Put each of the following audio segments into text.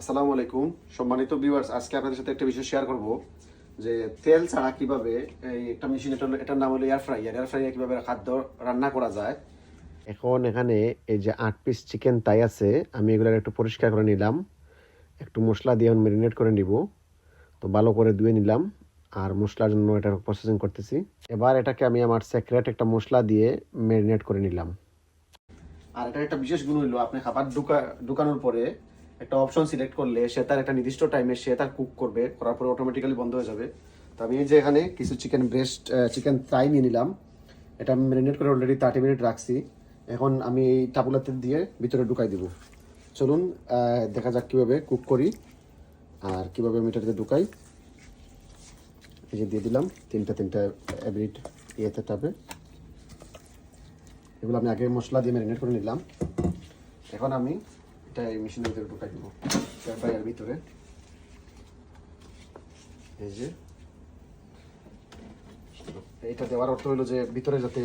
আসসালামু আলাইকুম সম্মানিত ভিউয়ার্স, আজকে আপনাদের সাথে একটা বিষয় শেয়ার করব যে তেল ছাড়া কিভাবে এই একটা মেশিন, এটার নাম হলো এয়ার ফ্রায়ার কিভাবে খাদ্য রান্না করা যায়। এখন এখানে এই যে 8 পিস চিকেন তাই আছে, আমি এগুলোর একটু পরিষ্কার করে নিলাম, একটু মশলা দিয়ে ম্যারিনেট করে নিব। তো ভালো করে ধুয়ে নিলাম আর মশলার জন্য এটা প্রসেসিং করতেছি। এবার এটাকে আমি আমার সিক্রেট একটা মশলা দিয়ে ম্যারিনেট করে নিলাম। আর এটা একটা বিশেষ গুণ হইলো, আপনি খাবার ঢুকানোর পরে একটা অপশন সিলেক্ট করলে সে তার একটা নির্দিষ্ট টাইমে সে তার কুক করবে, করার পরে অটোমেটিক্যালি বন্ধ হয়ে যাবে। তো আমি এই যে এখানে কিছু চিকেন ফ্রাই নিয়ে নিলাম, এটা আমি ম্যারিনেট করে অলরেডি 30 মিনিট রাখছি। এখন আমি এই টাপুলাতে দিয়ে ভিতরে ঢুকাই দিব। চলুন দেখা যাক কীভাবে কুক করি আর কীভাবে আমি এটাতে ঢুকাই। এই যে দিয়ে দিলাম তিনটা এভরিট ইয়েতে টাবে। এগুলো আমি আগে মশলা দিয়ে ম্যারিনেট করে নিলাম। এখন আমি এটা এই মেশিনের ভিতরে ঢুকাই দিব, এয়ার ফ্রায়ার ভিতরে। এই যে এইটা দেওয়ার অর্থ হলো যে ভিতরে যাতে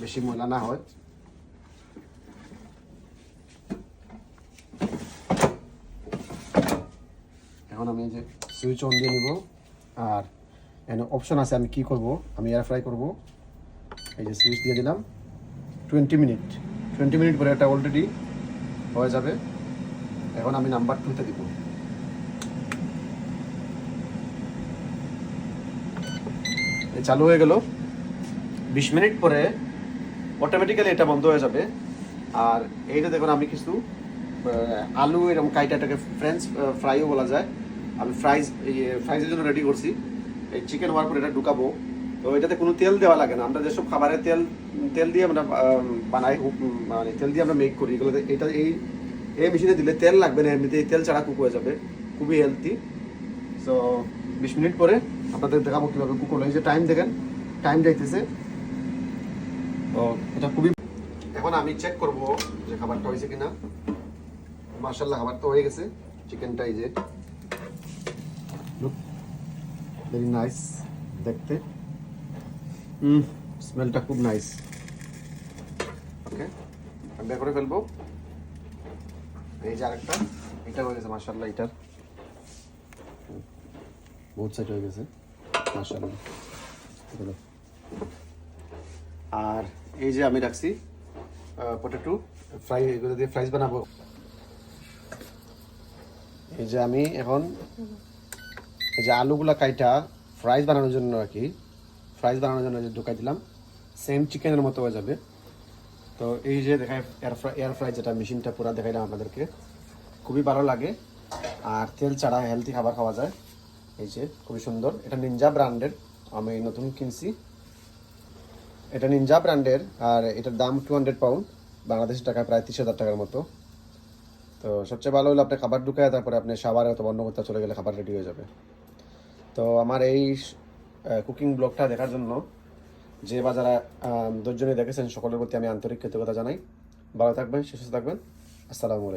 বেশি ময়লা না হয়। এখন আমি এই যে সুইচ অন দিয়ে নিব, আর এখানে অপশন আছে আমি কি করব, আমি এয়ার ফ্রাই করব। এই যে সুইচ দিয়ে দিলাম 20 মিনিট পরে এটা অলরেডি হয়ে যাবে। এখন আমি নাম্বার 2তে দিব। চালু হয়ে গেল। 20 মিনিট পরে অটোমেটিক্যালি এটা বন্ধ হয়ে যাবে। আর এইটা দেখুন, আমি কিছু আলু এরকম কাইটাটাকে ফ্রেঞ্চ ফ্রাইও বলা যায়, আমি ফ্রাইজের জন্য রেডি করছি। এই চিকেন হওয়ার পর এটা ঢুকাবো। তো এটাতে কোনো তেল দেওয়া লাগে না। আমরা যেসব খাবারে তেল দিয়ে আমরা বানাই, মানে তেল দিয়ে আমরা মেক করি, এগুলোতে এটা এই মেশিনে দিলে তেল লাগবে না, এমনিতে তেল ছাড়া কুক হয়ে যাবে, খুবই হেলদি। সো 20 মিনিট পরে আপনাদের দেখাবো কীভাবে কুক হলো। এই যে টাইম দেখেন, টাইম যাইতেছে। তো এটা খুবই, এখন আমি চেক করব যে খাবারটা হয়েছে কিনা। মাশাআল্লাহ খাবার তো হয়ে গেছে। চিকেনটা এই যে লুক ভেরি নাইস দেখতে, স্মেলটা খুব নাইস। ওকে, আমি বের করে ফেলবো। এই যে আরেকটা, এটা হয়ে গেছে মাশাআল্লাহ, এটার বহুত সাইড হয়ে গেছে মাশাআল্লাহ। আর এই যে আমি রাখছি পটেটো ফ্রাই, এগুলো দিয়ে ফ্রাইজ বানাবো। এই যে আমি এখন এই যে আলুগুলা কাইটা ফ্রাইজ বানানোর জন্য আর কি, ফ্রাইজ বানানোর জন্য ঢুকাই দিলাম, সেম চিকেনের মতো হয়ে যাবে। তো এই যে দেখায় এয়ার ফ্রাই, যেটা মেশিনটা পুরো দেখাইলাম আপনাদেরকে, খুবই ভালো লাগে আর তেল ছাড়া হেলদি খাবার খাওয়া যায়। এই যে খুবই সুন্দর, এটা নিনজা ব্র্যান্ডের, আমি নতুন কিনছি। এটা নিনজা ব্র্যান্ডের আর এটার দাম 200 পাউন্ড, বাংলাদেশি টাকায় প্রায় 30,000 টাকার মতো। তো সবচেয়ে ভালো হলো আপনি খাবার ঢুকায় তারপরে আপনি সাবারে অথবা অন্য কোথাও চলে গেলে খাবার রেডি হয়ে যাবে। তো আমার এই কুকিং ব্লগটা দেখার জন্য যে বা যারা ধৈর্য নিয়ে দেখেছেন, সকলের প্রতি আমি আন্তরিক কৃতজ্ঞতা জানাই। ভালো থাকবেন, সুস্থ থাকবেন। আসসালামু আলাইকুম।